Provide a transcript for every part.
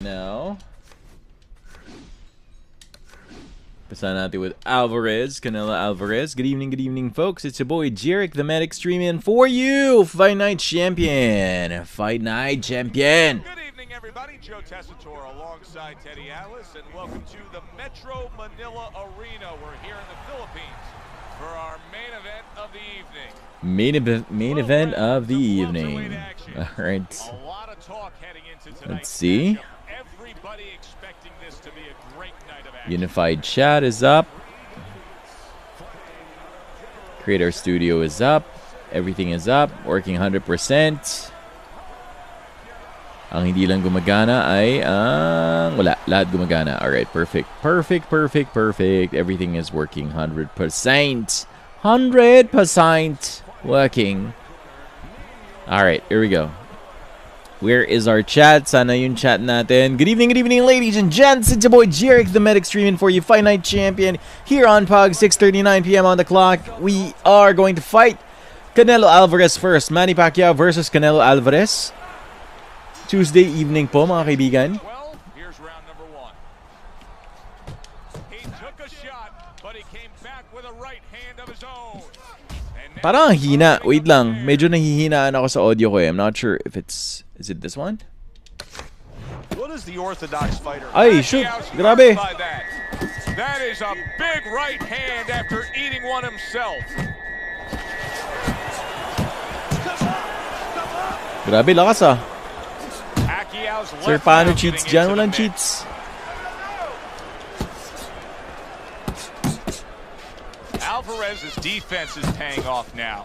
Now, Pasana natin with Canelo Alvarez. Good evening, folks. It's your boy JericTheMedic streaming for you. Fight Night Champion. Good evening, everybody. Joe Tessitore alongside Teddy Atlas, and welcome to the Metro Manila Arena. We're here in the Philippines for our main event of the evening. Main event of the evening. All right. A lot of talk heading into tonight's Let's see. matchup. Everybody expecting this to be a great night of action. Unified chat is up. Creator Studio is up. Everything is up. Working 100%. Ang hindi lang gumagana ay wala. Lahat gumagana. Alright, perfect. Everything is working 100%. 100% working. Alright, here we go. Where is our chat? Sana yung chat natin. Good evening, ladies and gents. It's your boy JericTheMedic streaming for you. Fight Night Champion here on POG. 6:39 p.m. on the clock. We are going to fight Canelo Alvarez first. Manny Pacquiao versus Canelo Alvarez. Tuesday evening po, mga kaibigan. Well, here's round number one. He took a shot, but he came back with a right hand of his own. Parang hina. Wait lang. Medyo nahihinaan ako sa audio ko eh. I'm not sure if it's... Is it this one? What is the orthodox fighter? Ay, shoot. Grabe. That is a big right hand after eating one himself. Grabe, lakas ah. Pacquiao's Sir, paano cheats dyan? Walang cheats. Alvarez's defense is paying off now.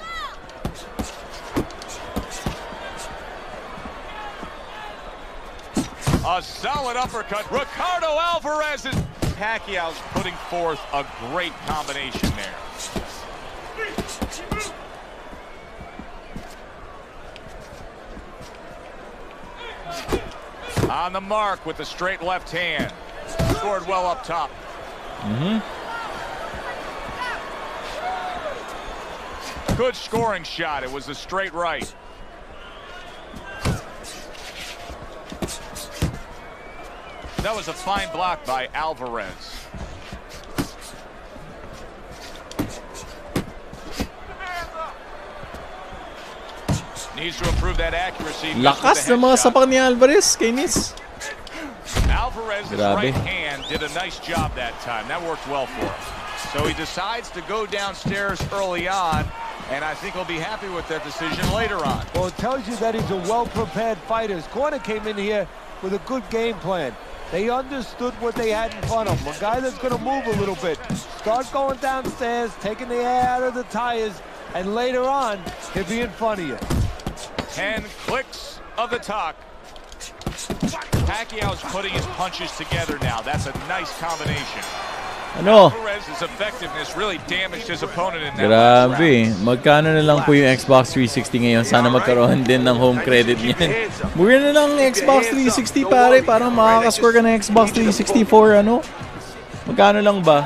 A solid uppercut. Ricardo Alvarez is... Pacquiao's putting forth a great combination there. On the mark with the straight left hand. Scored well up top. Good scoring shot. It was a straight right. That was a fine block by Alvarez. Needs to improve that accuracy. Lakas ng mga sapak ni Alvarez, kainis. Alvarez's right hand did a nice job that time. That worked well for him. So he decides to go downstairs early on, and I think he'll be happy with that decision later on. Well, it tells you that he's a well-prepared fighter. His corner came in here with a good game plan. They understood what they had in front of them. A guy that's going to move a little bit. Start going downstairs, taking the air out of the tires, and later on, he'll be in front of you. 10 clicks of the talk. Pacquiao's putting his punches together now. That's a nice combination. Ano? Alvarez's effectiveness really damaged his opponent in that Grabe. Magkano na lang po yung Xbox 360 ngayon? Sana magkaroon din ng home credit niyan. Buwi na lang Xbox 360 pare. Parang makakascore ka ng Xbox 360 for ano? Magkano lang ba?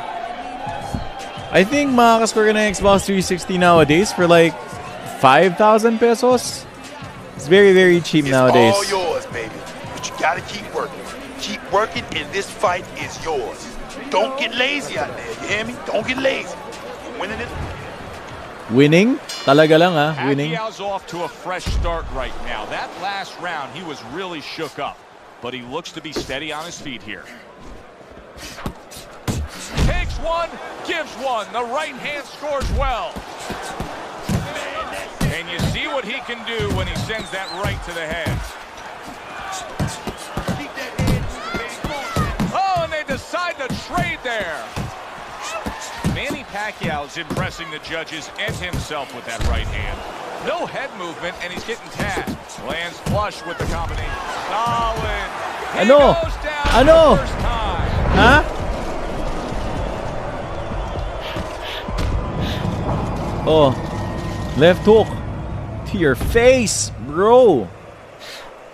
I think makakascore ka ng Xbox 360 nowadays for like 5,000 pesos. It's very cheap nowadays. It's all yours, baby. But you gotta keep working. Keep working, and this fight is yours. Don't get lazy out there, you hear me? Don't get lazy. Winning it. Winning? Talaga lang ah, winning. Pacquiao's off to a fresh start right now. That last round, he was really shook up, but he looks to be steady on his feet here. Takes one, gives one. The right hand scores well. And you see what he can do when he sends that right to the head. Decide to trade there. Manny Pacquiao's impressing the judges and himself with that right hand. No head movement, and he's getting tagged. Lands flush with the combination. Solid. He goes down the first time. Huh? Oh, left hook to your face, bro.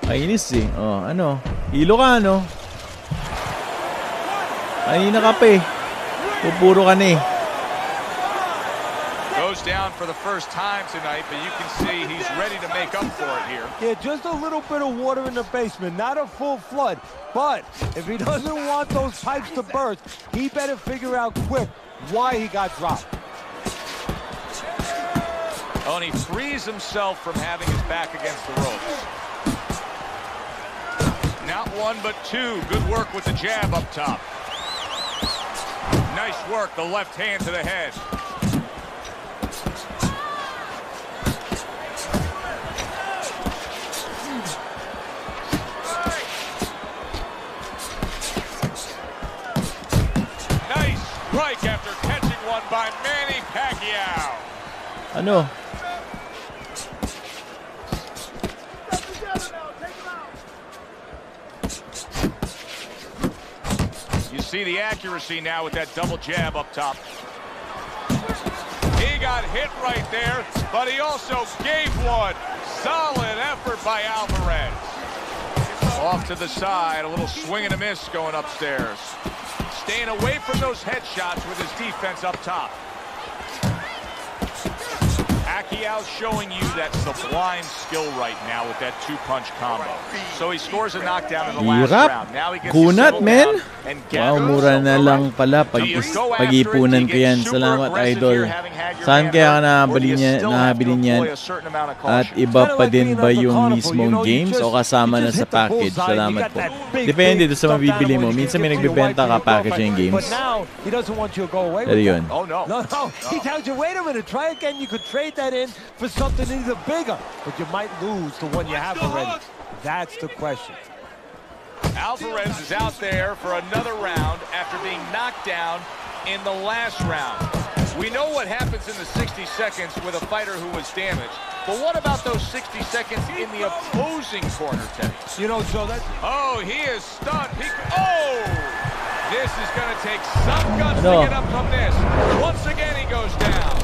Kainis eh. Oh, ano? Hilo ka, ano? Ay, nakape. Pupuro ka na eh. Goes goes down for the first time tonight, but you can see he's ready to make up for it here. Yeah, just a little bit of water in the basement, not a full flood. But if he doesn't want those pipes to burst, he better figure out quick why he got dropped. Oh, and he frees himself from having his back against the ropes. Not one, but two. Good work with the jab up top. Nice work, the left hand to the head. Nice strike after catching one by Manny Pacquiao. Ano? See the accuracy now with that double jab up top. He got hit right there, but he also gave one. Solid effort by Alvarez. Off to the side, a little swing and a miss going upstairs. Staying away from those headshots with his defense up top. Pacquiao's showing you that sublime skill right now with that two-punch combo. So he scores a knockdown in the last round. Now he gets to settle down and gather wow, mura na lang pala. Pag-ipunan ko yan. Salamat, Idol. Saan kaya ka nakabili niyan? At iba pa din ba yung mismong games o kasama na sa package? Salamat po. Depende doon sa mabibili mo. Minsan may nagbibenta ka package yung games. Pero yun. No. He tells you, wait a minute, try again. You could trade that in for something either bigger, but you might lose the one you have already. That's the question. Alvarez is out there for another round after being knocked down in the last round. We know what happens in the 60 seconds with a fighter who was damaged, but what about those 60 seconds in the opposing corner, Teddy? You know, Joe, oh, he is stunned. This is going to take some guts to get up from this. Once again, he goes down.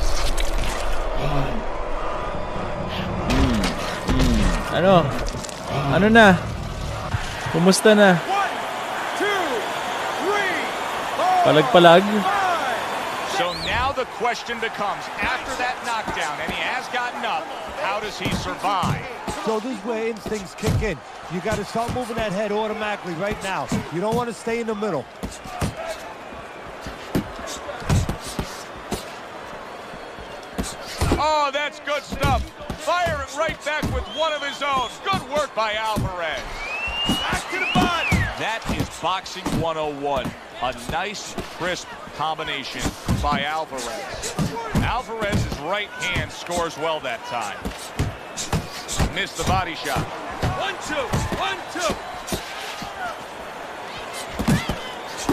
Ano na? Kumusta na? 1, 2, 3, 4, Palag-palag? So now the question becomes, after that knockdown, and he has gotten up, how does he survive? So this is where instincts kick in. You got to start moving that head automatically right now. You don't want to stay in the middle. Oh, that's good stuff. Firing right back with one of his own. Good work by Alvarez. Back to the body. That is boxing 101. A nice, crisp combination by Alvarez. Alvarez's right hand scores well that time. Missed the body shot. 1, 2, 1,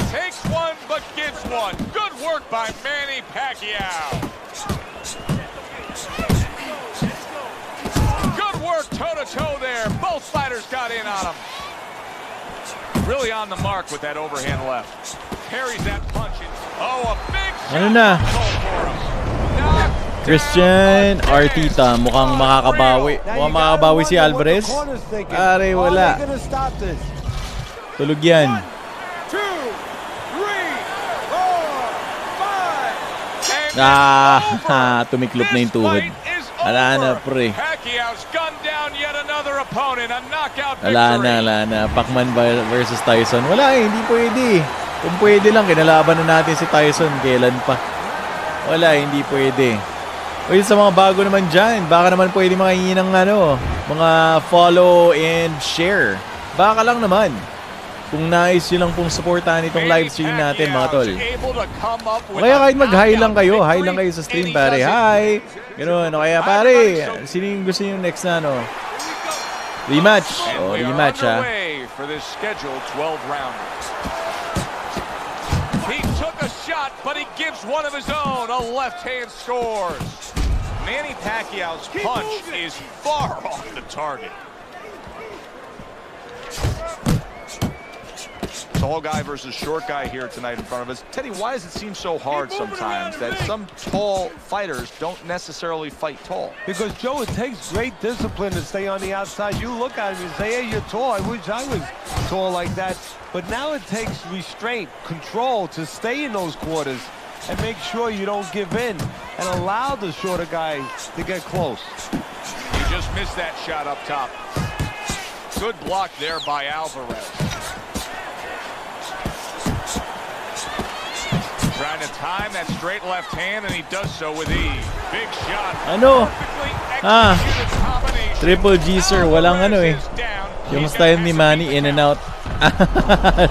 2. Takes one, but gives one. Good work by Manny Pacquiao. Good work toe-to-toe there. Both fighters got in on him. Really on the mark with that overhand left. Parries that punch. Oh, a big shot for him. Christian Artita, mukhang makakabawi. Mukhang makakabawi si Alvarez. Pare, wala. Tulog yan. 1, 2, 3, 4, 5. Tumiklop na yung tuhod. Wala na, pre. Pacquiao's gunned down yet another opponent. A knockout victory. Wala na. Pacman versus Tyson. Wala hindi pwede. Kung pwede lang, kinalaban na natin si Tyson. Kailan pa? Wala, hindi pwede. Well, sa mga bago naman dyan, baka naman pwede makahingi ng mga follow and share. Baka lang naman. Kung nais yun lang pong supportahan itong live stream natin, mga tol. Kaya kahit mag-hi lang kayo. Hi lang kayo sa stream, pare. Hi! Ganoon. O kaya, pare, sino yung gusto nyo next na, rematch. O, rematch, ha? For this scheduled 12-rounder. He took a shot, but he gives one of his own. A left hand scores. Manny Pacquiao's punch is far off the target. Tall guy versus short guy here tonight in front of us. Teddy, why does it seem so hard sometimes that some tall fighters don't necessarily fight tall? Because, Joe, it takes great discipline to stay on the outside. You look at him and say, hey, you're tall. I wish I was tall like that. But now it takes restraint, control to stay in those quarters and make sure you don't give in. and allow the shorter guy to get close. He just missed that shot up top. Good block there by Alvarez. Trying to time that straight left hand, and he does so with ease. Big shot. Ano? Executed combination. Triple G, sir. Walang ano eh. Yung style ni Manny, in and out.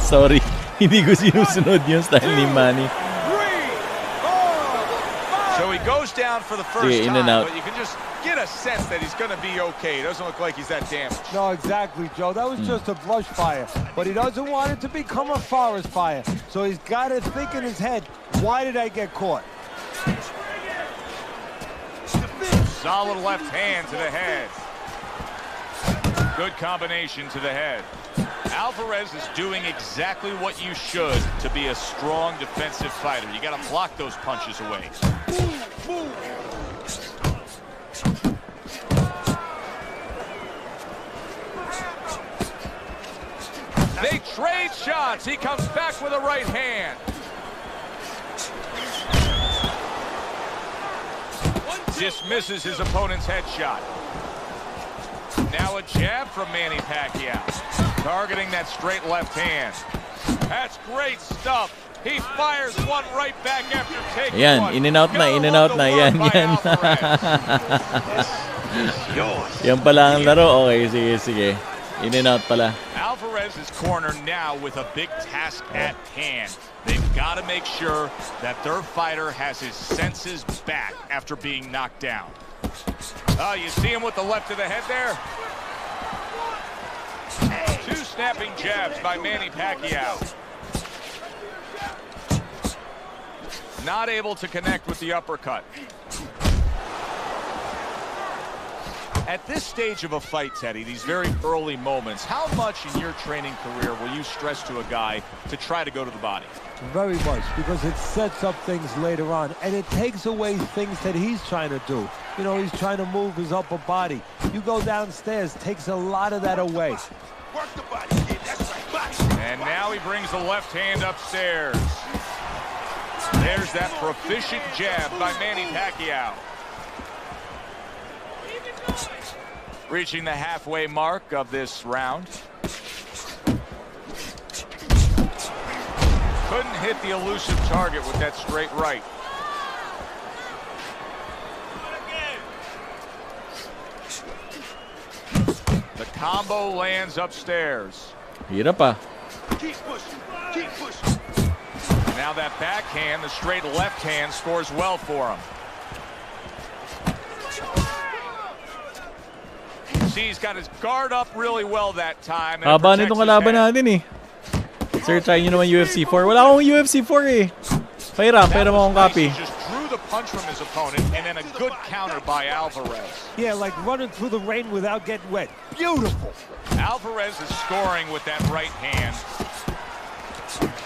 Sorry. Hindi ko sinusunod yung style ni Manny. So he goes down for the first in and time, out. but you can just get a sense that he's going to be okay. It doesn't look like he's that damaged. No, exactly, Joe. That was just a brush fire. But he doesn't want it to become a forest fire. So he's got to think in his head, why did I get caught? Solid left hand to the head. Good combination to the head. Alvarez is doing exactly what you should to be a strong defensive fighter. You got to block those punches away. They trade shots. He comes back with a right hand. Dismisses his opponent's headshot. Now a jab from Manny Pacquiao. Targeting that straight left hand. That's great stuff. He fires one right back after taking Ayan, one. in and out na, in and out na. Yan, yan. Yan pala ang laro. Okay, sige, sige. In and out pala. Alvarez is cornered now with a big task at hand. They've got to make sure that their fighter has his senses back after being knocked down. Oh, you see him with the left of the head there? Two snapping jabs by Manny Pacquiao. Not able to connect with the uppercut. At this stage of a fight, Teddy, these very early moments, how much in your training career will you stress to a guy to try to go to the body? Very much, because it sets up things later on, and it takes away things that he's trying to do. You know, he's trying to move his upper body. You go downstairs, takes a lot of that away. Work the body, kid. That's right. Body. And now he brings the left hand upstairs. There's that proficient jab by Manny Pacquiao. Reaching the halfway mark of this round. Couldn't hit the elusive target with that straight right. The combo lands upstairs. Hirap ah. Keep pushing. Keep pushing. Now that backhand, the straight left hand, scores well for him. See, he's got his guard up really well that time. Haba nitong kalaban natin eh. Sir, try nyo naman UFC 4. Wala akong UFC 4 eh. Pahira mo akong copy. He just drew the punch from his opponent, and then a good counter by Alvarez. Yeah, like running through the rain without getting wet. Beautiful. Alvarez is scoring with that right hand.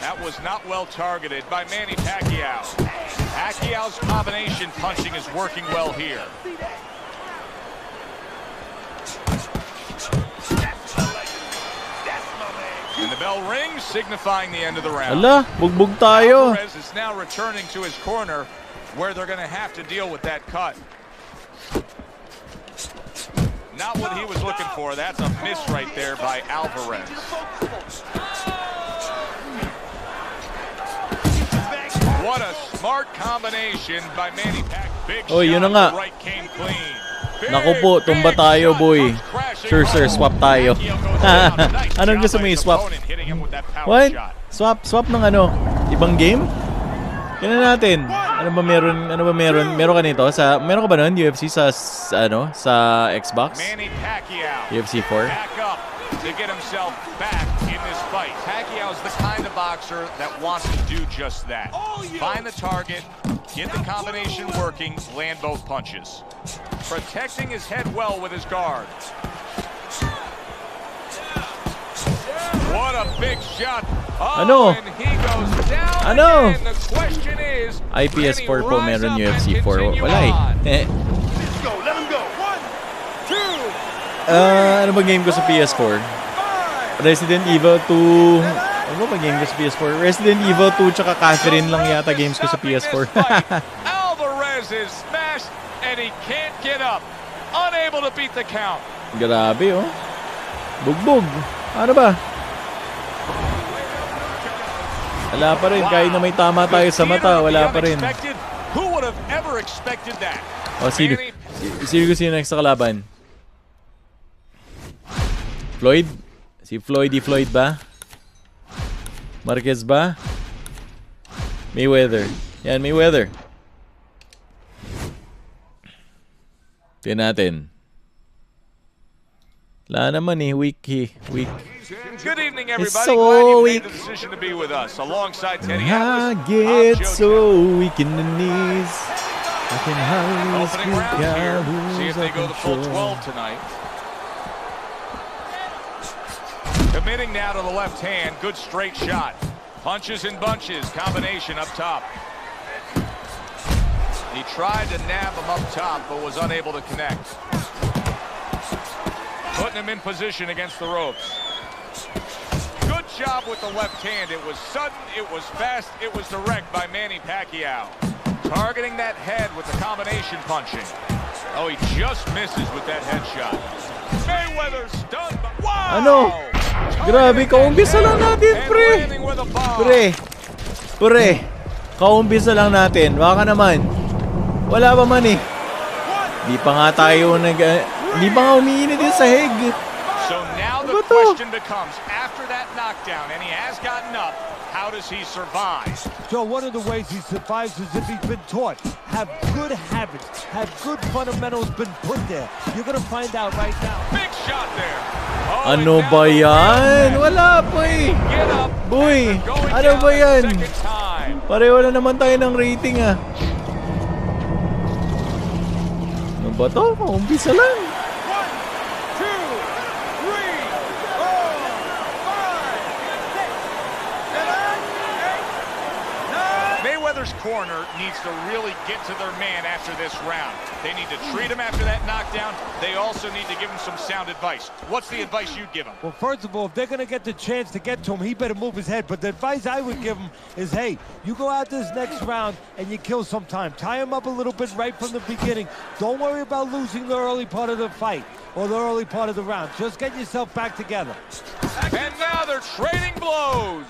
That was not well targeted by Manny Pacquiao. Pacquiao's combination punching is working well here. And the bell rings, signifying the end of the round. Ala, bugbog tayo. Alvarez is now returning to his corner, where they're going to have to deal with that cut. Not what he was looking for. That's a miss right there by Alvarez. What a smart combination by Manny Pacquiao. Big Oh, yun na nga. shot, the right came clean. Naku po, tumba tayo, boy. Sure, sir, swap tayo. Anong gusto mo i-swap? What? Swap ng ano? Ibang game? Yan na natin. Ano ba meron? Meron ka nito sa meron ka ba noon UFC sa Xbox? Manny Pacquiao. UFC 4. Back up to get himself back in this fight. Pacquiao's the kind of boxer that wants to do just that. Find the target, get the combination working, land both punches. Protecting his head well with his guard. What a big shot. Oh, Ano? and he goes down Ano? again. The question is, IPS 4 po can he meron rise UFC up and 4. continue Wala on? eh. Let's go. Let him go. 1, 2, Ano ba game ko sa PS4? Resident Evil 2. Ano ba game ko sa PS4? Resident Evil 2 tsaka Catherine lang yata games ko sa PS4. Alvarez Mayweather's is smashed, and he can't get up. Unable to beat the count. Grabe, oh. Bugbog. Ano ba? Wala pa rin. Kahit na may tama tayo sa mata, wala pa rin. Who would have ever expected that? O, sino next sa kalaban? Floyd? Si Floyd ba? Marquez ba? Mayweather. Yan, Mayweather. Tingnan natin. Wala naman eh. Weak. Good evening, everybody. So Glad you weak. made the decision to be with us. Alongside Teddy I Atlas, get I'm so JoJo. weak in the knees. I can hardly Opening speak round here. See if they out go the full 12 tonight. Committing now to the left hand. Good straight shot. Punches and bunches. Combination up top. He tried to nab him up top, but was unable to connect. Putting him in position against the ropes. Good job with the left hand. It was sudden, it was fast, it was direct by Manny Pacquiao. Targeting that head with the combination punching. Oh, he just misses with that headshot. Mayweather stunned. Wow! Ano? Grabe, kaumpisa lang natin, pre. Pre. Kaumpisa lang natin. Baka naman. Wala pa man eh. Di pa nga tayo di pa nga umiinit yung sahig. So now the question becomes, after that knockdown, and he has gotten up, how does he survive? Joe, one of the ways he survives is if he's been taught. Have good habits. Have good fundamentals been put there. You're going to find out right now. Big shot there. Oh, Ano ba yan? Wala po eh. Get up. Boy, Going ano down ba the yan? second time. Pareho na naman tayo ng rating ah. Ano ba to? Kaumpisa lang. 1, 2, 3, 4, 5, 6, 7, 8, 9. Mayweather's corner needs to really get to their man after this round. They need to treat him after that knockdown. They also need to give him some sound advice. What's the advice you'd give him? Well, first of all, if they're going to get the chance to get to him, he better move his head. But the advice I would give him is, hey, you go out this next round and you kill some time. Tie him up a little bit right from the beginning. Don't worry about losing the early part of the fight or the early part of the round. Just get yourself back together. And now they're trading blows.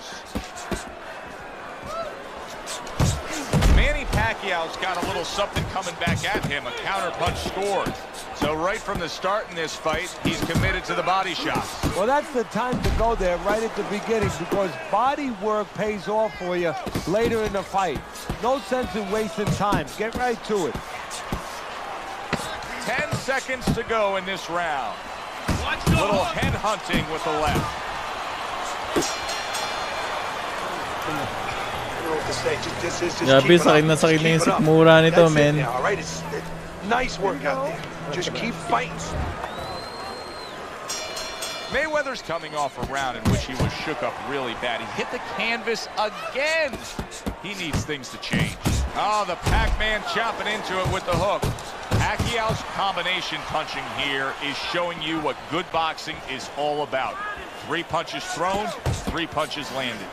Manny Pacquiao's got a little something coming back at him. A counter punch scored. So right from the start in this fight, he's committed to the body shots. Well, that's the time to go there right at the beginning because body work pays off for you later in the fight. No sense in wasting time. Get right to it. 10 seconds to go in this round. Little head hunting with the left. Grabe, sakit na yung sikmura nito, men. Nice work out there. Just keep fighting. Mayweather's coming off a round in which he was shook up really bad. He hit the canvas again. He needs things to change. Oh, the Pac-Man chopping into it with the hook. Pacquiao's combination punching here is showing you what good boxing is all about. 3 punches thrown, 3 punches landed.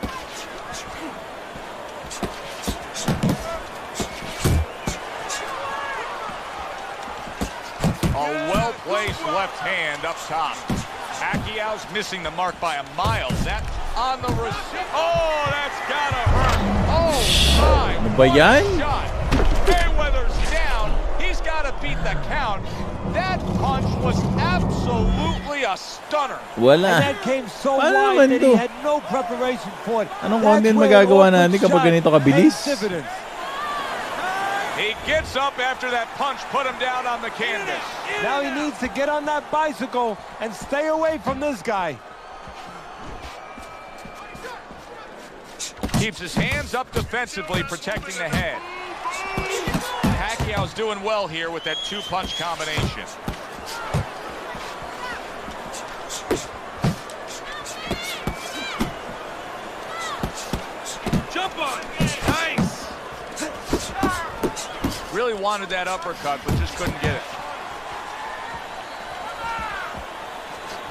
A well-placed left hand up top. Pacquiao's missing the mark by a mile. That on the receipt. Oh, that's gotta hurt. Oh, my. Ano ba yan? Shot. Mayweather's down. He's gotta beat the count. That punch was absolutely a stunner. Wala. And that came so Paano wide naman that to? he had no preparation for it. Anong That's content where magagawa an natin awkward kapag shot ganito kabilis? pays dividends. He gets up after that punch, put him down on the canvas. Now he needs to get on that bicycle and stay away from this guy. Keeps his hands up defensively, protecting the head. Pacquiao's doing well here with that 2-punch combination. Jump on. Nice. Really wanted that uppercut, but just couldn't get it.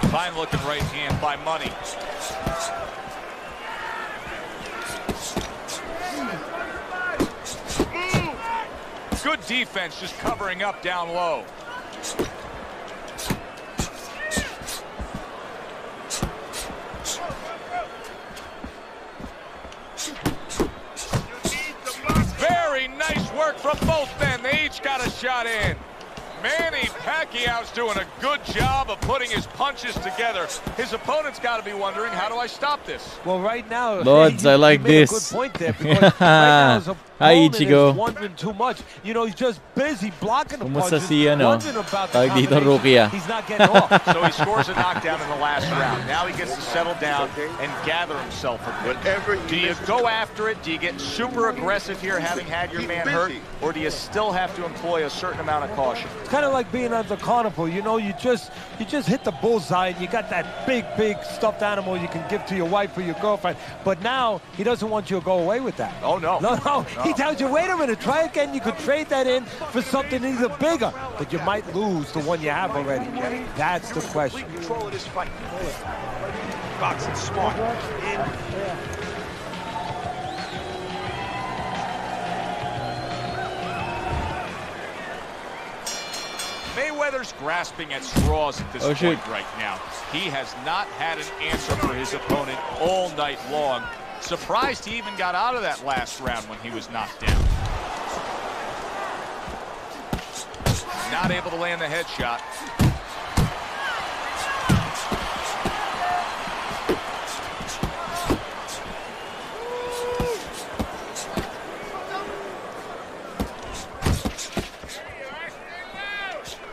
Fine looking right hand by Money. Good defense just covering up down low. Very nice work from both men. They each got a shot in. Manny Pacquiao's doing a good job of putting his punches together. His opponent's got to be wondering, how do I stop this? Well, right now, Lods, I like made this. a good point there because right now his Hi, opponent Ichigo. is wondering too much. You know, he's just busy blocking the Kumusta punches, si, ano? wondering about the Tawag dito, combination. Rookie, ah. He's not getting off. So he scores a knockdown in the last round. Now he gets to settle down and gather himself a bit. Do you go after it? Do you get super aggressive here, having had your man hurt? Or do you still have to employ a certain amount of caution? It's kind of like being on the carnival. You know, you just hit the bullseye and you got that big stuffed animal you can give to your wife or your girlfriend. But now he doesn't want you to go away with that. Oh, no. No. He tells you, wait a minute, try again. You could trade that in for something either bigger, but you might lose the one you have already. That's the question. Control of this fight. Boxing smart. Mayweather's grasping at straws at this point right now. He has not had an answer for his opponent all night long. Surprised he even got out of that last round when he was knocked down. Not able to land the headshot.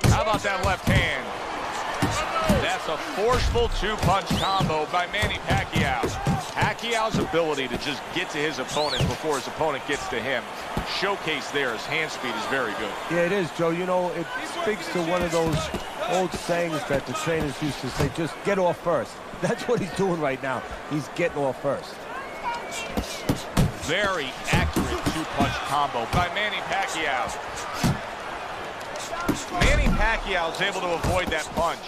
How about that left hand? That's a forceful two-punch combo by Manny Pacquiao. Pacquiao's ability to just get to his opponent before his opponent gets to him, showcase there, his hand speed is very good. Yeah, it is, Joe. You know, it speaks to one of those old sayings that the trainers used to say, just get off first. That's what he's doing right now. He's getting off first. Very accurate two-punch combo by Manny Pacquiao. Manny Pacquiao is able to avoid that punch.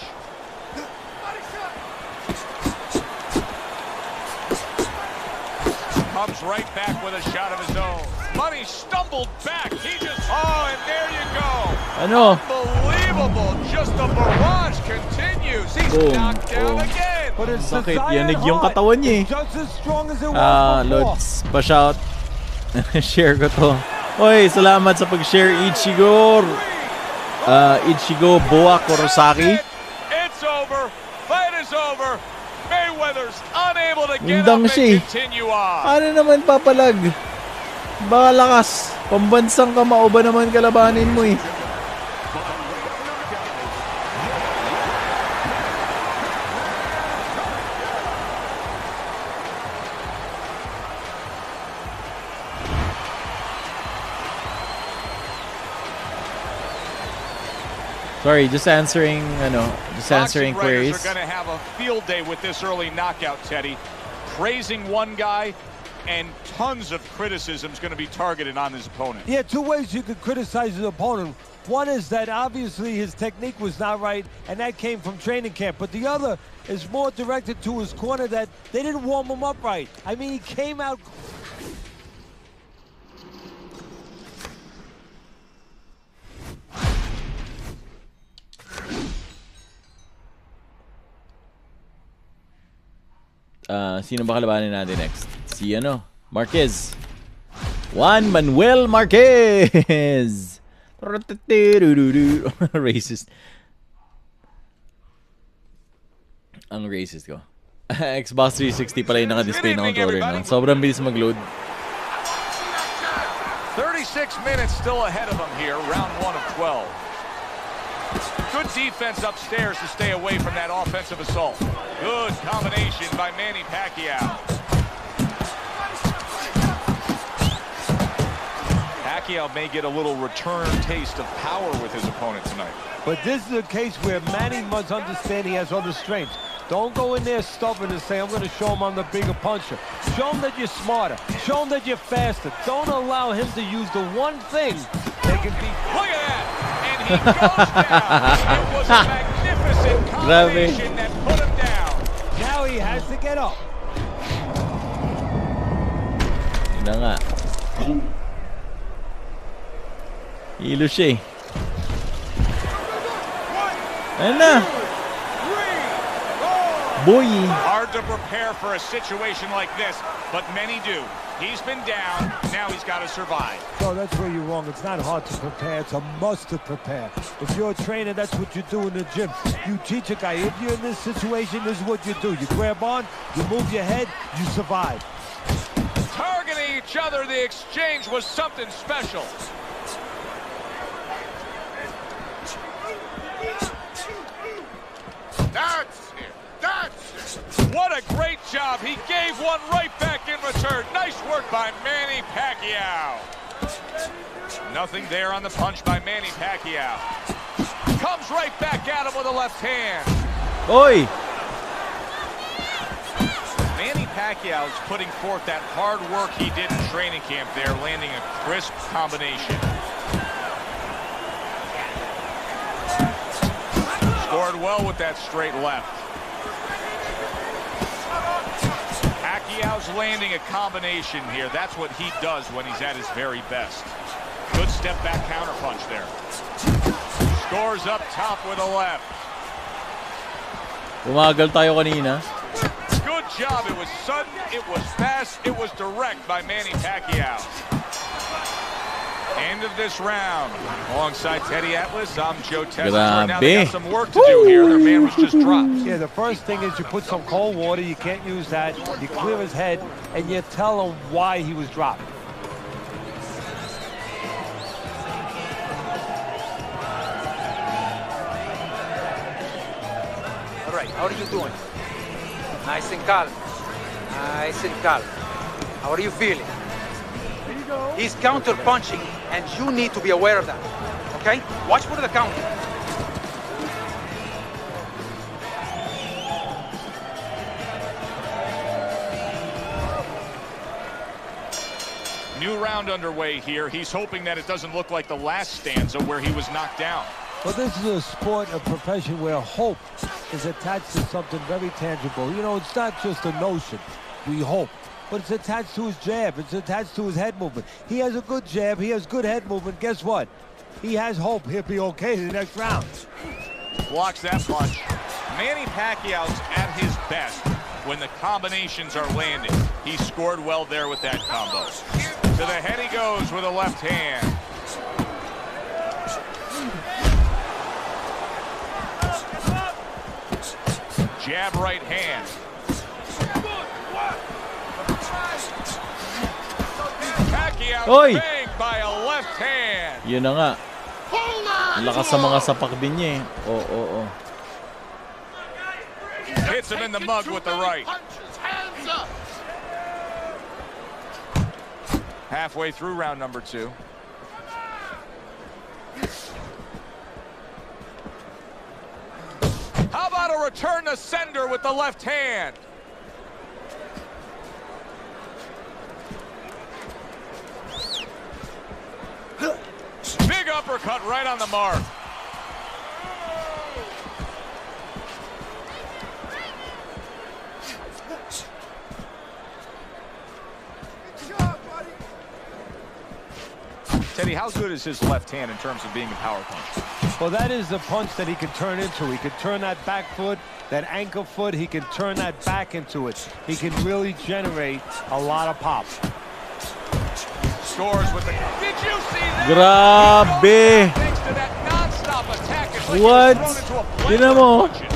Comes right back with a shot of his own. Money stumbled back. He just, and there you go. Ano? Unbelievable. Just the barrage continues. He's knocked down again. But it's Bakit? the Yanig yung katawan niya eh. just as strong as it was before. Lods, pa-shout. Share ko to. Oy, salamat sa pag-share, Ichigo. Ichigo Boa Kurosaki. It's over. Fight is over. Mayweather's unable to get Undang up siya eh. and continue on. Ano naman papalag? Baka lakas. Pambansang kamao ba naman kalabanin mo eh? Sorry, just answering queries. Are going to have a field day with this early knockout, Teddy. Praising one guy, and tons of criticism is going to be targeted on his opponent. Yeah, two ways you could criticize his opponent. One is that obviously his technique was not right, and that came from training camp. But the other is more directed to his corner, that they didn't warm him up right. I mean, he came out... Sino ba kalabanin natin next? Si Marquez. Juan Manuel Marquez. Racist. Ang racist ko. Xbox 360 pala yung naka-display na controller na. Sobrang bilis mag-load. 36 minutes still ahead of him here, round 1 of 12. Good defense upstairs to stay away from that offensive assault. Good combination by Manny Pacquiao. Pacquiao may get a little return taste of power with his opponent tonight. But this is a case where Manny must understand he has other strengths. Don't go in there stubborn and say, I'm going to show him I'm the bigger puncher. Show him that you're smarter. Show him that you're faster. Don't allow him to use the one thing that can be... Look at that! And he goes down. It was a magnificent combination that put him down. Now he has to get up. Yun na nga. Hilo siya eh. Ayan na. Boy. Hard to prepare for a situation like this, but many do. He's been down, now he's got to survive. So that's where you're wrong. It's not hard to prepare, it's a must to prepare. If you're a trainer, that's what you do in the gym. You teach a guy, if you're in this situation, this is what you do. You grab on, you move your head, you survive. Targeting each other, the exchange was something special. That's it. That's it. What a great job. He gave one right back in return. Nice work by Manny Pacquiao. Nothing there on the punch by Manny Pacquiao. Comes right back at him with a left hand. Oy! Manny Pacquiao is putting forth that hard work he did in training camp there, landing a crisp combination. Scored well with that straight left. Pacquiao's landing a combination here. That's what he does when he's at his very best. Good step back counter punch there. Scores up top with a left. Umagal tayo kanina. Good job. It was sudden, it was fast, it was direct by Manny Pacquiao. End of this round. Alongside Teddy Atlas, I'm Joe Tessler. Now they got some work to do here. Their man was just dropped. Yeah, the first thing is you put some cold water. You can't use that. You clear his head, and you tell him why he was dropped. All right, how are you doing? Nice and calm. Nice and calm. How are you feeling? He's counter-punching, and you need to be aware of that, okay? Watch for the counter. New round underway here. He's hoping that it doesn't look like the last stanza where he was knocked down. Well, this is a sport, a profession where hope is attached to something very tangible. You know, it's not just a notion. We hope. But it's attached to his jab. It's attached to his head movement. He has a good jab. He has good head movement. Guess what? He has hope he'll be okay in the next round. Blocks that punch. Manny Pacquiao's at his best when the combinations are landing. He scored well there with that combo. To the head he goes with a left hand. Jab right hand. Oy! Banged by a left hand. Yun na nga. Lakas sa mga sapak din niya eh. Oo. Hits him in the mug with the right. Halfway through round number 2. How about a return to sender with the left hand? Big uppercut right on the mark. Teddy, how good is his left hand in terms of being a power punch? Well, that is the punch that he can turn into. He can turn that back foot, that ankle foot, he can turn that back into it. He can really generate a lot of pop. Scores with the... Did you see that? Grabe! Thanks to that non-stop attack. It's like What? he was thrown into a blender Tingnan of mo. punches.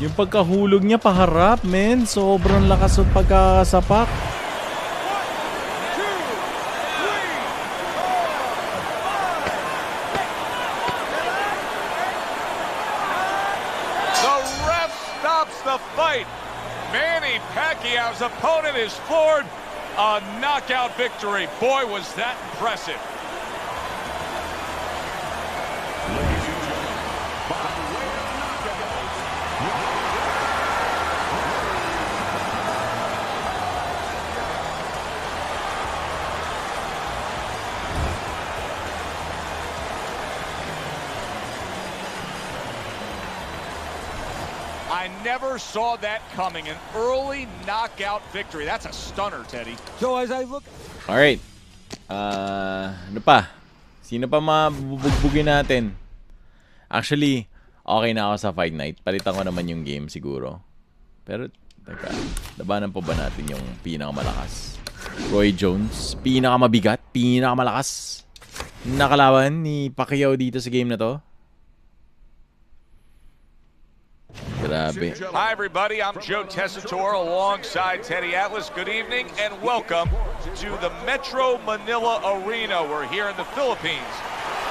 Yung pagkahulog niya paharap, men. Sobrang lakas ng pagkakasapak. The ref stops the fight. Manny Pacquiao's opponent is floored. A knockout victory. Boy, was that impressive. I never saw that coming. An early knockout victory. That's a stunner, Teddy. So as I look... Alright. Ano pa? Sino pa mabubugbugin natin? Actually, okay na ako sa Fight Night. Palitan ko naman yung game siguro. Pero, teka. Labanan po ba natin yung pinakamalakas? Roy Jones. Pinakamabigat. Pinakamalakas. Nakalaban ni Pacquiao dito sa game na to. Grabe. Hi, everybody. I'm Joe Tessitore alongside Teddy Atlas. Good evening and welcome to the Metro Manila Arena. We're here in the Philippines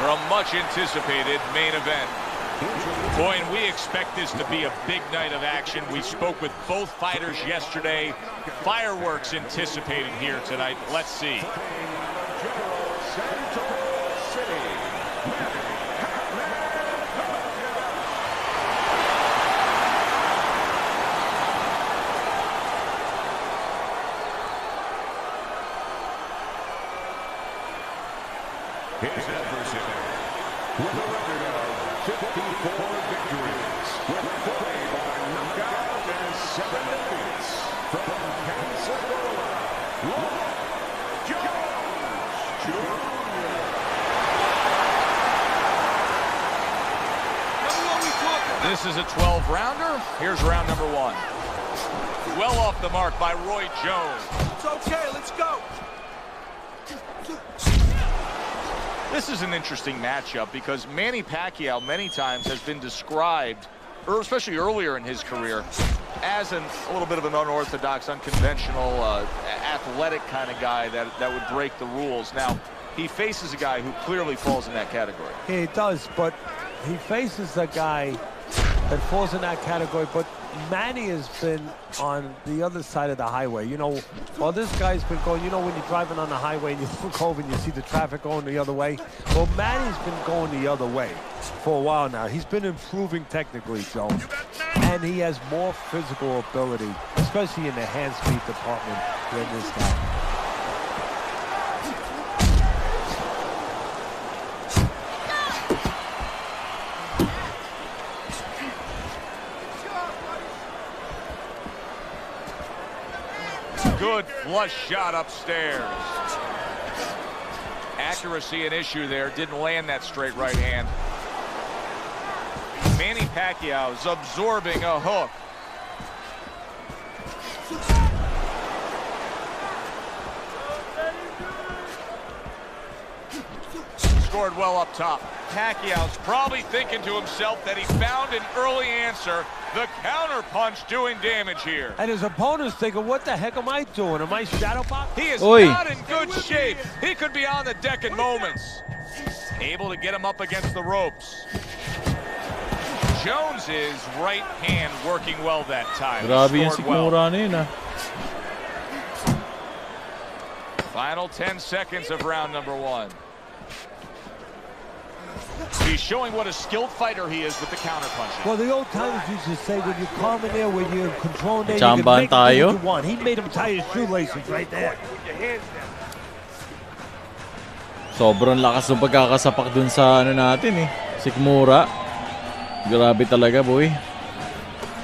for a much-anticipated main event. Boy, and we expect this to be a big night of action. We spoke with both fighters yesterday. Fireworks anticipated here tonight. Let's see. His adversary, with a record of 54 victories, with play by knockout and 7 defeats, from Kansas, Jones Jr. This is a 12-rounder. Here's round number 1. Well off the mark by Roy Jones. It's okay, let's go. This is an interesting matchup because Manny Pacquiao many times has been described, or especially earlier in his career, as a little bit of an unorthodox, unconventional, athletic kind of guy that would break the rules. Now, he faces a guy who clearly falls in that category. He does, but he faces a guy that falls in that category, but Manny has been on the other side of the highway. You know, while this guy's been going, you know, when you're driving on the highway and you look over and you see the traffic going the other way? Well, Manny's been going the other way for a while now. He's been improving technically, Joe. And he has more physical ability, especially in the hand speed department than this guy. Good flush shot upstairs. Accuracy an issue there. Didn't land that straight right hand. Manny Pacquiao's absorbing a hook. Scored well up top. Pacquiao's probably thinking to himself that he found an early answer. The counter punch doing damage here. And his opponent's thinking, what the heck am I doing? Am I shadow boxing? He is Oi. not in good shape. He could be on the deck in moments. Able to get him up against the ropes. Jones's right hand working well that time. Grabe yung Scored well. sikmura na yun, ah. Final 10 seconds of round number 1. He's showing what a skilled fighter he is with the counter punching. Well, the old timers used to say when you calm in there, when you're controlling there, you Chamban can make tayo. it what you want. He made him tie his shoelaces right there. Sobrang lakas ng pagkakasapak dun sa ano natin eh. Sikmura. Grabe talaga, boy.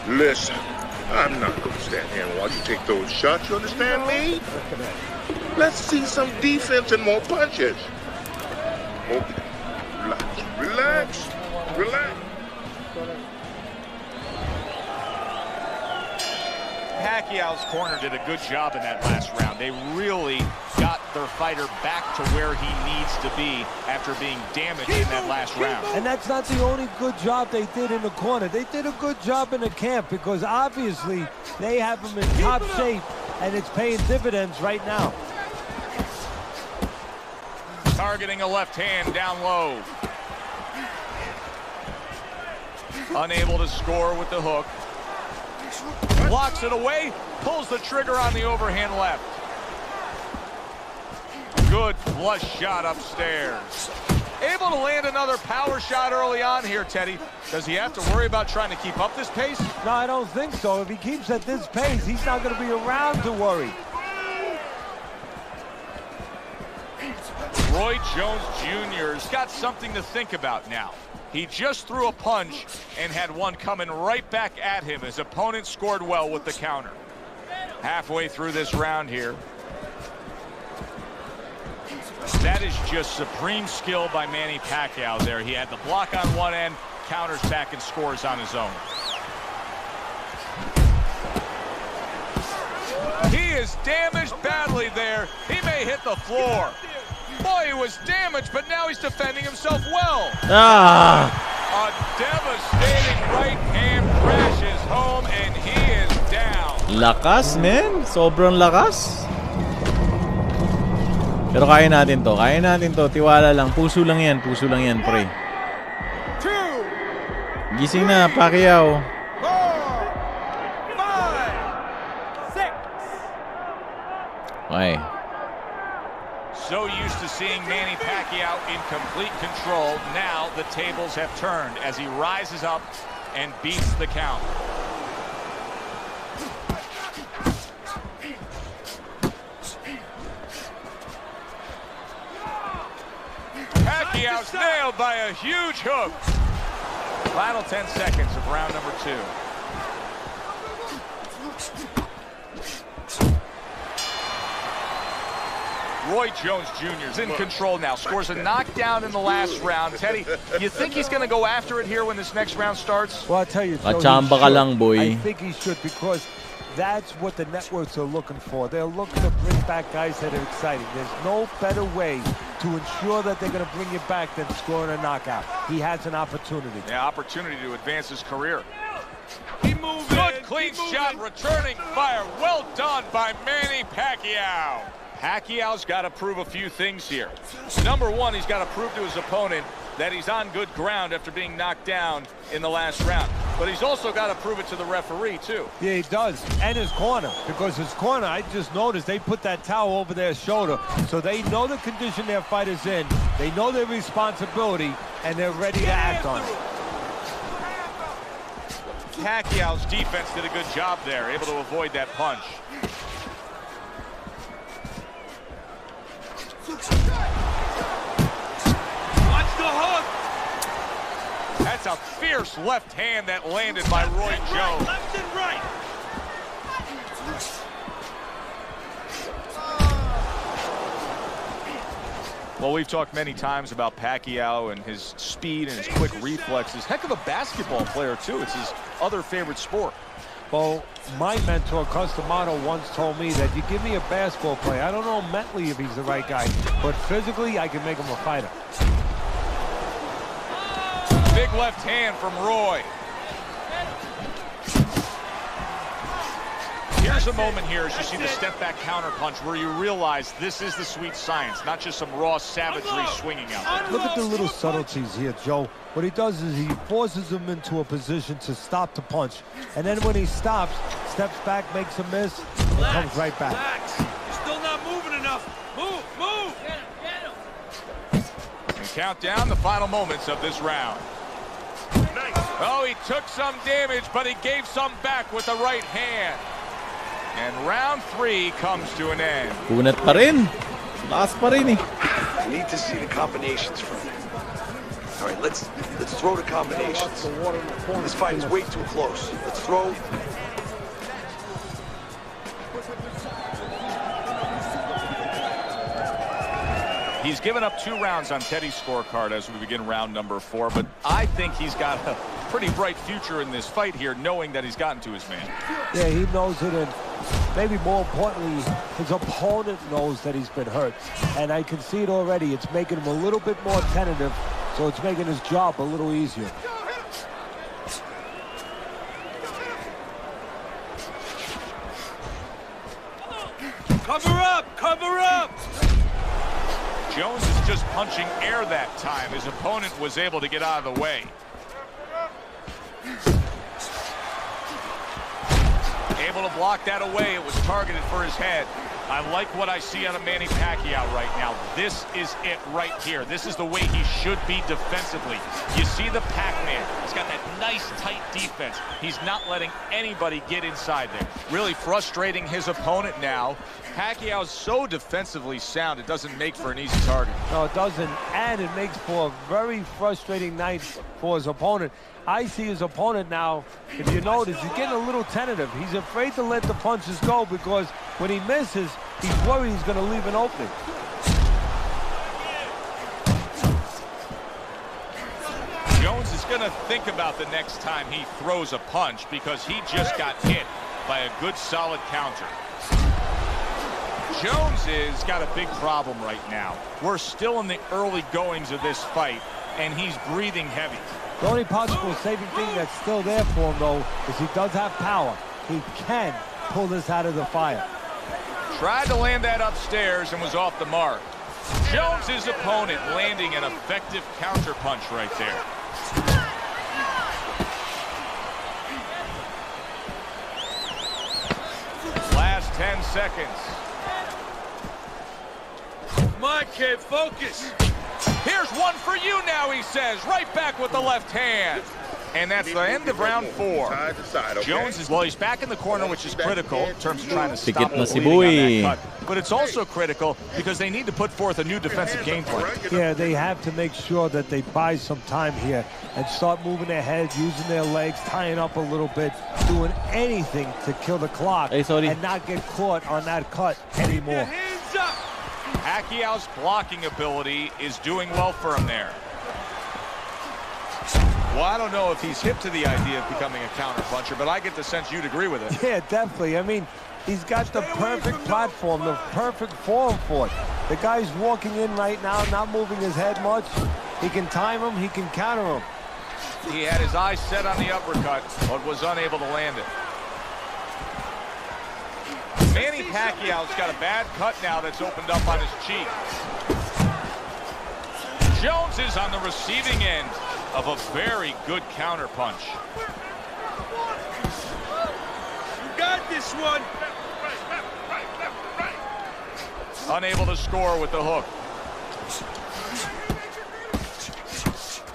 Listen, I'm not going to stand here while you take those shots, you understand me? Let's see some defense and more punches. Okay. Relax, relax. Pacquiao's corner did a good job in that last round. They really got their fighter back to where he needs to be after being damaged in that last round. And that's not the only good job they did in the corner. They did a good job in the camp because obviously they have him in top shape and it's paying dividends right now. Targeting a left hand down low. Unable to score with the hook. Blocks it away, pulls the trigger on the overhand left. Good flush shot upstairs. Able to land another power shot early on here, Teddy. Does he have to worry about trying to keep up this pace? No, I don't think so. If he keeps at this pace, he's not going to be around to worry. Roy Jones Jr.'s got something to think about now. He just threw a punch and had one coming right back at him. His opponent scored well with the counter. Halfway through this round here. That is just supreme skill by Manny Pacquiao there. He had the block on one end, counters back and scores on his own. He is damaged badly there. He may hit the floor. Boy, he was damaged, but now he's defending himself well. Ah! A devastating right hand crashes home, and he is down. Lakas, man. Sobrang lakas. Pero kaya natin to. Kaya natin to. Tiwala lang. Puso lang yan. Puso lang yan, pre. Gising na, Pacquiao. 4, 5, 6. Okay. So used to seeing Manny Pacquiao in complete control. Now the tables have turned as he rises up and beats the count. Pacquiao's nailed by a huge hook. Final 10 seconds of round number 2. Roy Jones Jr. is in control now. Scores a knockdown in the last round. Teddy, you think he's going to go after it here when this next round starts? Well, I'll tell you, Joe, Kachamba ka lang, boy. I think he should, because that's what the networks are looking for. They're looking to bring back guys that are exciting. There's no better way to ensure that they're going to bring you back than scoring a knockout. He has an opportunity. Yeah, opportunity to advance his career. Good clean shot, returning fire. Well done by Manny Pacquiao. Pacquiao's got to prove a few things here. Number one, he's got to prove to his opponent that he's on good ground after being knocked down in the last round. But he's also got to prove it to the referee, too. Yeah, he does. And his corner. Because his corner, I just noticed, they put that towel over their shoulder. So they know the condition their fighter's in. They know their responsibility, and they're ready to act on it. Pacquiao's defense did a good job there, able to avoid that punch. Watch the hook. That's a fierce left hand that landed by Roy Jones. Left and right. Well, we've talked many times about Pacquiao and his speed and his quick reflexes. Heck of a basketball player, too. It's his other favorite sport. Well, my mentor, Customato, once told me that you give me a basketball player, I don't know mentally if he's the right guy, but physically, I can make him a fighter. Big left hand from Roy. Here's a moment here as you see the step-back counter punch where you realize this is the sweet science, not just some raw savagery swinging out there. Look at the little subtleties here, Joe. What he does is he forces him into a position to stop the punch. And then when he stops, steps back, makes a miss, and comes right back. Relax. You're still not moving enough. Move, move. Get him. And count down the final moments of this round. Oh, he took some damage, but he gave some back with the right hand. And round 3 comes to an end. Kunat pa rin. Lakas pa rin eh. I need to see the combinations from him. All right, let's throw the combinations. This fight is way too close. Let's throw. He's given up 2 rounds on Teddy's scorecard as we begin round number 4, but I think he's got a pretty bright future in this fight here, knowing that he's gotten to his man. Yeah, he knows it, and maybe more importantly, his opponent knows that he's been hurt. And I can see it already. It's making him a little bit more tentative, so it's making his job a little easier. Cover up! Cover up! Jones is just punching air that time. His opponent was able to get out of the way. Able to block that away. It was targeted for his head. I like what I see out of Manny Pacquiao right now. This is it right here. This is the way he should be defensively. You see the Pac-Man. He's got that nice, tight defense. He's not letting anybody get inside there. Really frustrating his opponent now. Pacquiao's so defensively sound, it doesn't make for an easy target. No, it doesn't, and it makes for a very frustrating night for his opponent. I see his opponent now, if you notice, he's getting a little tentative. He's afraid to let the punches go because when he misses, he's worried he's going to leave an opening. Jones is going to think about the next time he throws a punch because he just got hit by a good solid counter. Jones has got a big problem right now. We're still in the early goings of this fight, and he's breathing heavy. The only possible saving thing that's still there for him, though, is he does have power. He can pull this out of the fire. Tried to land that upstairs and was off the mark. Jones' opponent landing an effective counter punch right there. Last 10 seconds. Come on, kid, focus. Here's one for you now, he says. Right back with the left hand. And that's the end of round 4. Jones is, well, he's back in the corner, which is critical in terms of trying to stop the bleeding on that cut. But it's also critical because they need to put forth a new defensive game plan. Yeah, they have to make sure that they buy some time here and start moving their heads, using their legs, tying up a little bit, doing anything to kill the clock and not get caught on that cut anymore. Pacquiao's blocking ability is doing well for him there. Well, I don't know if he's hip to the idea of becoming a counter-puncher, but I get the sense you'd agree with it. Yeah, definitely. I mean, he's got the perfect platform, the perfect form for it. The guy's walking in right now, not moving his head much. He can time him, he can counter him. He had his eyes set on the uppercut, but was unable to land it. Manny Pacquiao's got a bad cut now that's opened up on his cheek. Jones is on the receiving end of a very good counter punch. You got this one. Unable to score with the hook.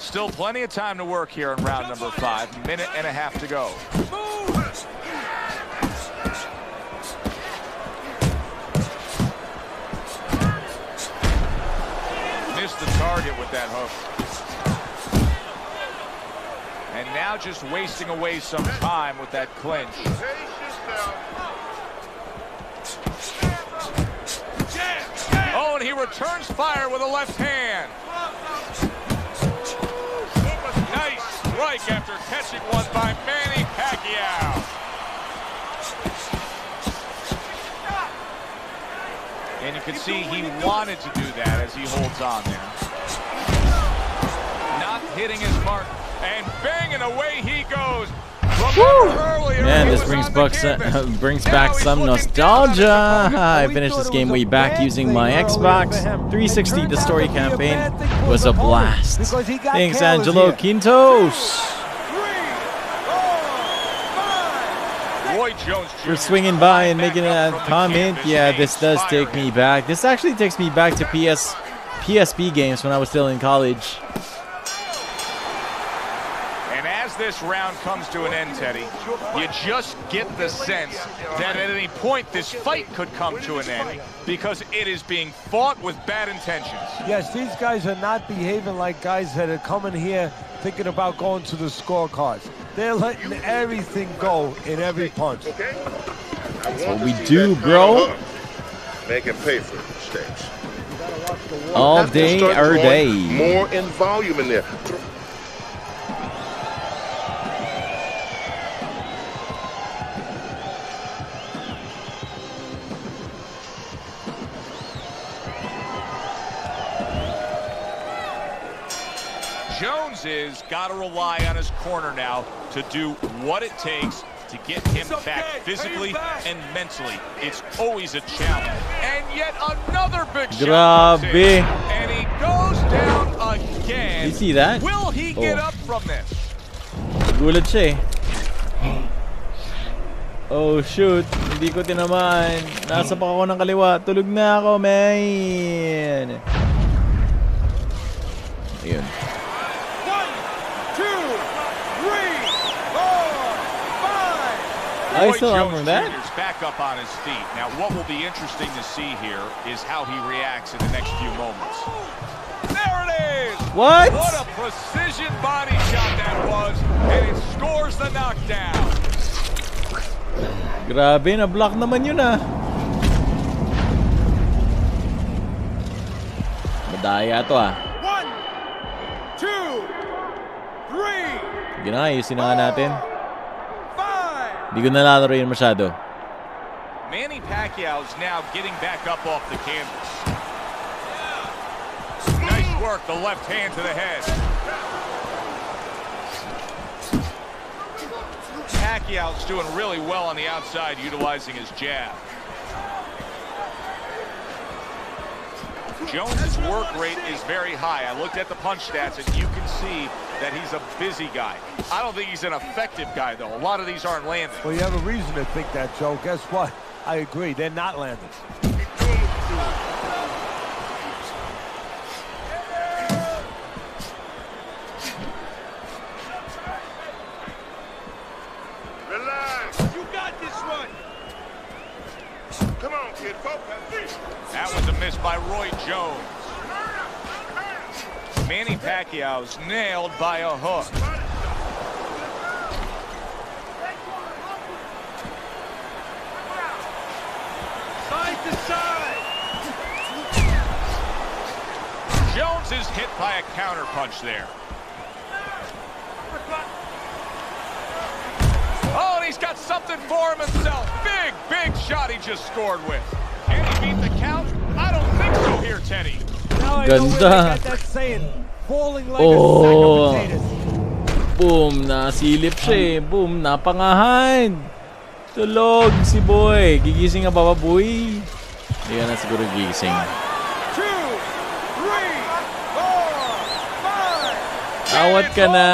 Still plenty of time to work here in round number 5. Minute and a half to go. Missed the target with that hook. And now just wasting away some time with that clinch. Oh, and he returns fire with a left hand. Nice strike after catching one by Manny Pacquiao. And you can see he wanted to do that as he holds on there. Not hitting his mark. And banging away he goes. Man, this brings back some nostalgia. I finished this game way back using my Xbox 360. The story campaign was a blast. Thanks, Angelo Quintos. For swinging by and making a comment. Yeah, this does take me back. This actually takes me back to PSP games when I was still in college. This round comes to an end, Teddy, you just get the sense that at any point this fight could come to an end because it is being fought with bad intentions. Yes, these guys are not behaving like guys that are coming here thinking about going to the scorecards. They're letting everything go in every punch. That's what we do, bro. Make him pay for his mistakes. All day, every day. More in volume in there. Jones has got to rely on his corner now to do what it takes to get him back physically and mentally. It's always a challenge. And yet another big shot. And he goes down again. You see that? Will he get up from this? Gulat siya eh. Oh shoot, hindi ko tinamaan. Nasa pa ako ng kaliwa. Tulog na ako, man. Ayun. I still am that. Back up on his feet. Now, what will be interesting to see here is how he reacts in the next few moments. There it is. What? What a precision body shot that was, and it scores the knockdown. Grabe, na-block naman yun ah. Madaya to ah. 1, 2, 3. Ginayusin na nga natin. 5. Hindi ko nalalaro yun masyado. Manny Pacquiao's now getting back up off the canvas. Nice work, the left hand to the head. Pacquiao's doing really well on the outside, utilizing his jab. Jones's work rate is very high. I looked at the punch stats, and you can see that he's a busy guy. I don't think he's an effective guy, though. A lot of these aren't landing. Well, you have a reason to think that, Joe. Guess what? I agree. They're not landing. Relax. You got this one. Come on, kid. Focus. That was a miss by Roy Jones. Manny Pacquiao's nailed by a hook. Side to side. Jones is hit by a counter punch there. Oh, and he's got something for him himself. Big, big shot he just scored with. Can he beat the count? I don't think so here, Teddy. Now I know where they Ganda. got that saying, falling like Oh. a sack of potatoes. Boom, nasilip siya eh. Boom, napangahan. Tulog si boy. Gigising ka ba, boy? Hindi ka na siguro gigising. 2, 3, 4, 5. Awat ka na.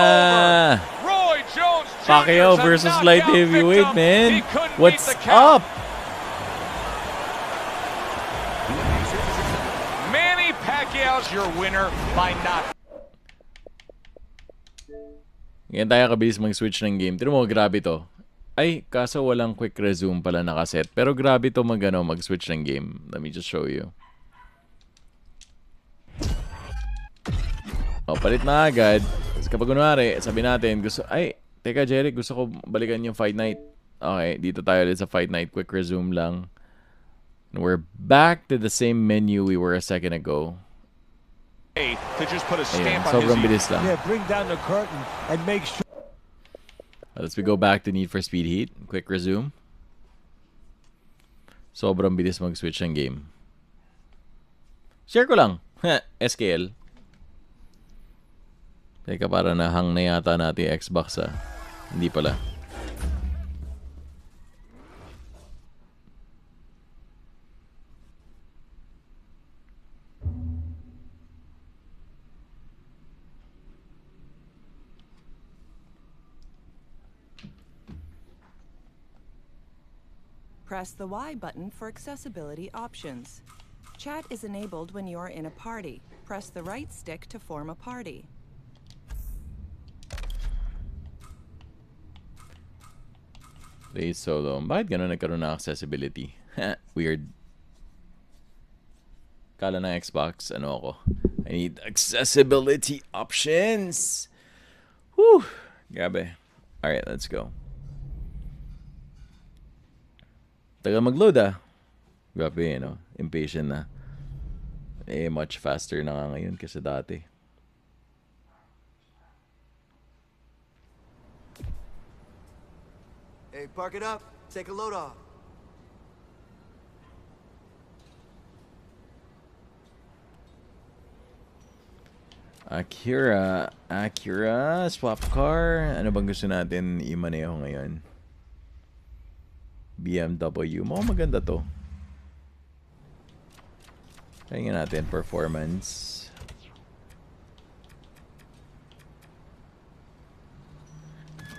Roy Jones Pacquiao Jr.'s a versus light knockout heavyweight, victim. man. He couldn't beat What's the count. up? Manny Pacquiao's your winner by knockout. Ngayon tayo kabilis mag-switch ng game. Tino mo, grabe to. Ay, kaso walang quick resume pala nakaset. Pero grabe to mag-switch ng game. Let me just show you. O, palit na agad. Kasi kapag kunwari, sabi natin, teka Jeric, gusto ko balikan yung fight night. Okay, dito tayo ulit sa fight night. Quick resume lang. And we're back to the same menu we were a second ago. To just put a Ayan, stamp on sobrang his bilis lang. Yeah, bring down the curtain and make sure. Let's go back to Need for Speed Heat. Quick resume. Sobrang bilis mag-switch ng game. Share ko lang. SKL. Teka, para na-hang na yata natin yung Xbox ah. Hindi pala. Press the Y button for accessibility options. Chat is enabled when you're in a party. Press the right stick to form a party. Play solo. Bakit gano'n nagkaroon ng accessibility? Weird. Kala ng Xbox, ano ako? I need accessibility options! Whew! Grabe. Alright, let's go. Taga mag-load ah. Grabe, you know, impatient na. Much faster na nga ngayon kasi dati. Hey, park it up. Take a load off. Acura, swap car. Ano bang gusto natin i-maneho ngayon? BMW. Mukhang maganda to. Kaya natin performance.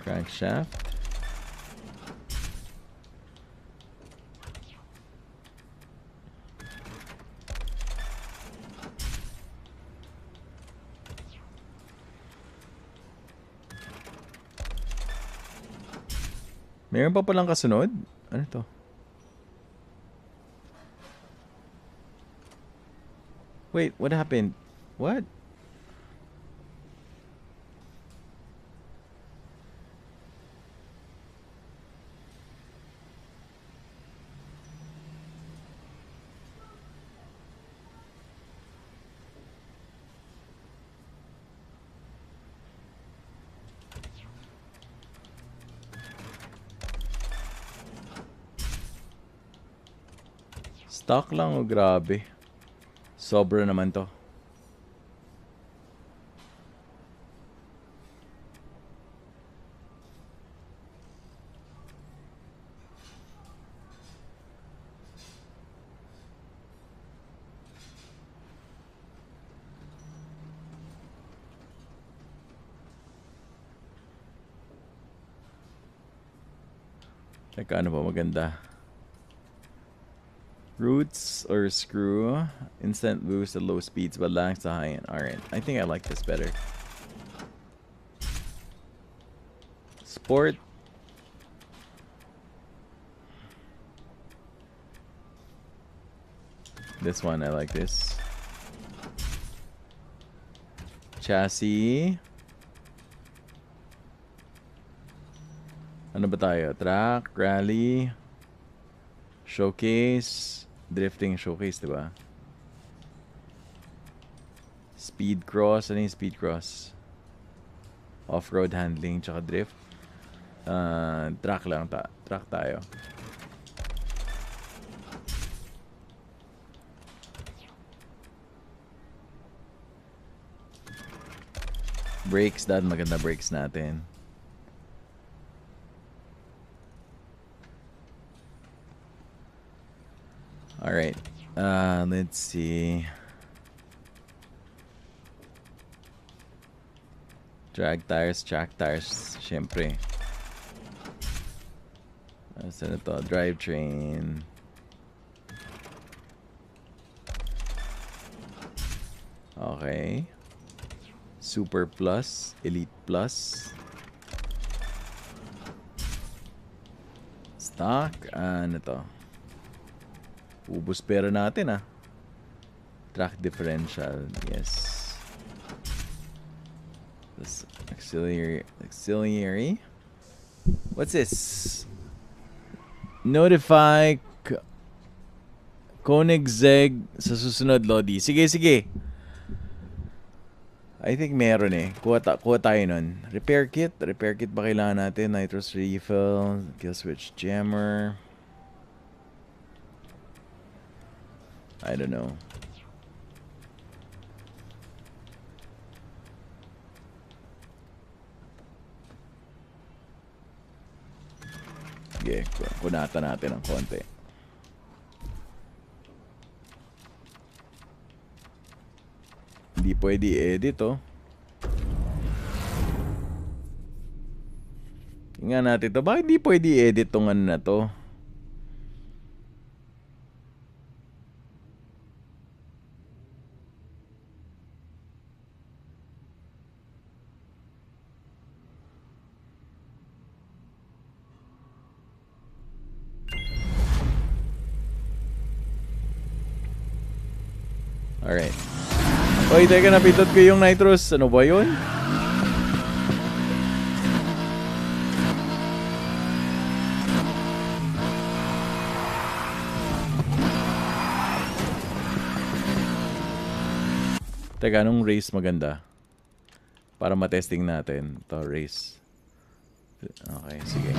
Crankshaft. Meron pa palang kasunod? Ano to? Wait, what happened? What? Stock lang o grabe. Sobra naman to. Teka, ano ba maganda? Roots or screw. Instant boost at low speeds but lacks the high end. Alright, I think I like this better. Sport. This one, I like this. Chassis. Ano ba tayo? Track, rally, showcase, drifting showcase, diba? Speed cross. Ano yung speed cross? Off-road handling, tsaka drift. Track lang. Track tayo. Brakes, dahil maganda brakes natin. Alright, let's see. Drag tires, track tires, syempre. Saan ito? Drivetrain. Okay. Super Plus, Elite Plus. Stock, ano to? Ubus pera natin ah. Track differential, yes. This auxiliary. What's this? Notify Koenigsegg sa susunod, Lodi. Sige. I think meron eh. Kuha tayo nun. Repair kit ba kailangan natin? Nitrous refill, kill switch jammer. I don't know. Sige, kunata natin ng konti. Hindi pwede edit oh. Tingnan natin to. Bakit hindi pwede edit tong ano na to? Alright. Oy, teka, napindot ko yung nitrous. Ano ba yun? Teka, anong race maganda? Para matesting natin. Ito, race. Okay, sige.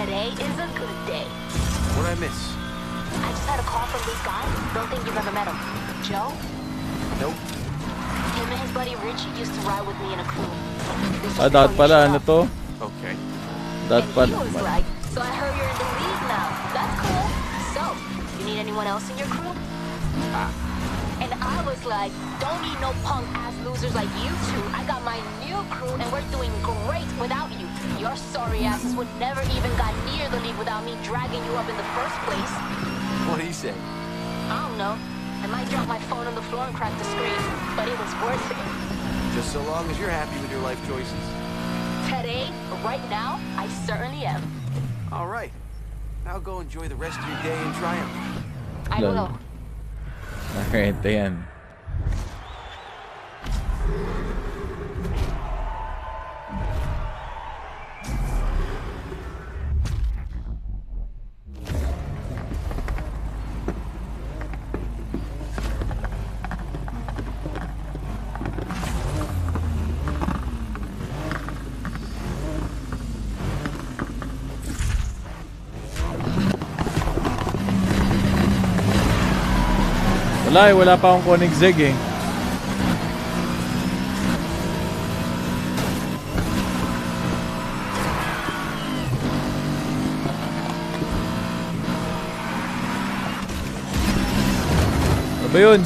Today is a good day. What'd I miss? I just had a call from this guy. Don't think you've ever met him. Joe? Nope. Him and his buddy Richie used to ride with me in a crew. Dapat pala, ano to? Okay. Dapat pala. And he was like, so I heard you're in the league now. That's cool. So, you need anyone else in your crew? And I was like, don't need no punk-ass losers like you two. I got my new crew, and we're doing great without you. You're sorry. sorry asses would never even got near the league without me dragging you up in the first place. What do you say? I don't know. I might drop my phone on the floor and crack the screen, but it was worth it. Just so long as you're happy with your life choices. Today, right now, I certainly am. All right. Now go enjoy the rest of your day in triumph. I will. Alright, ayan. Wala pa akong kunig zig eh. Ano ba yun?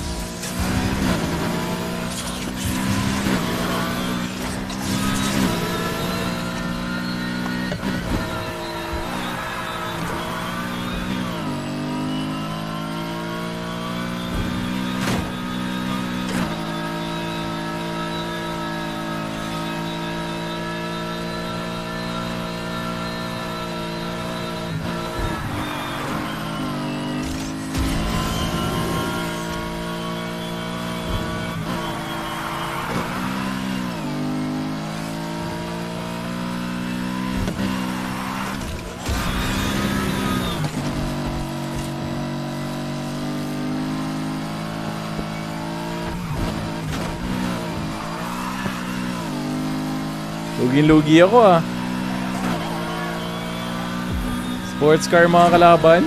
Lugin-lugi ako ah. Sports car mga kalaban.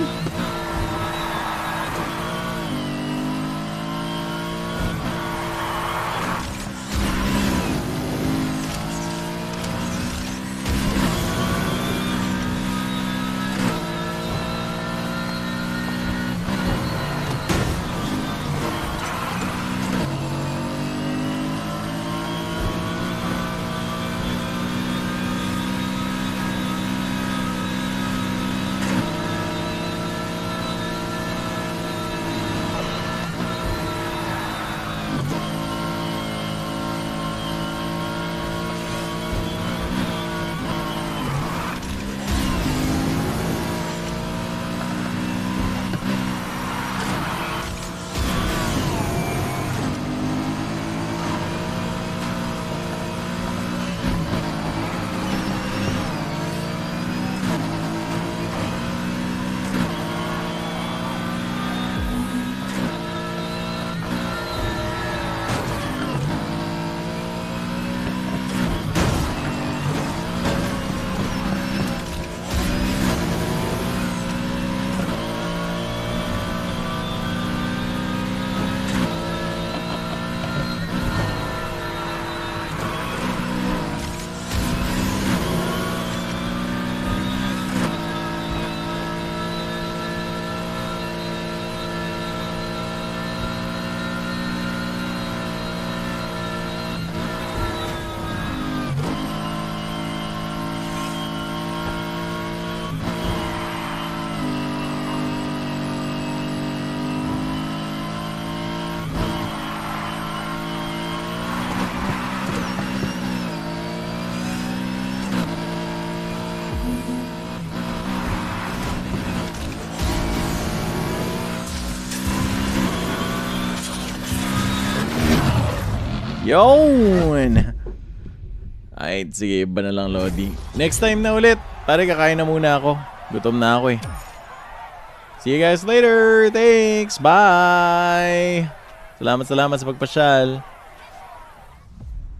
Yun! Ay, sige, iba na lang, Lodi. Next time na ulit. Pare, kakain na muna ako. Gutom na ako eh. See you guys later. Thanks. Bye. Salamat sa pagpasyal.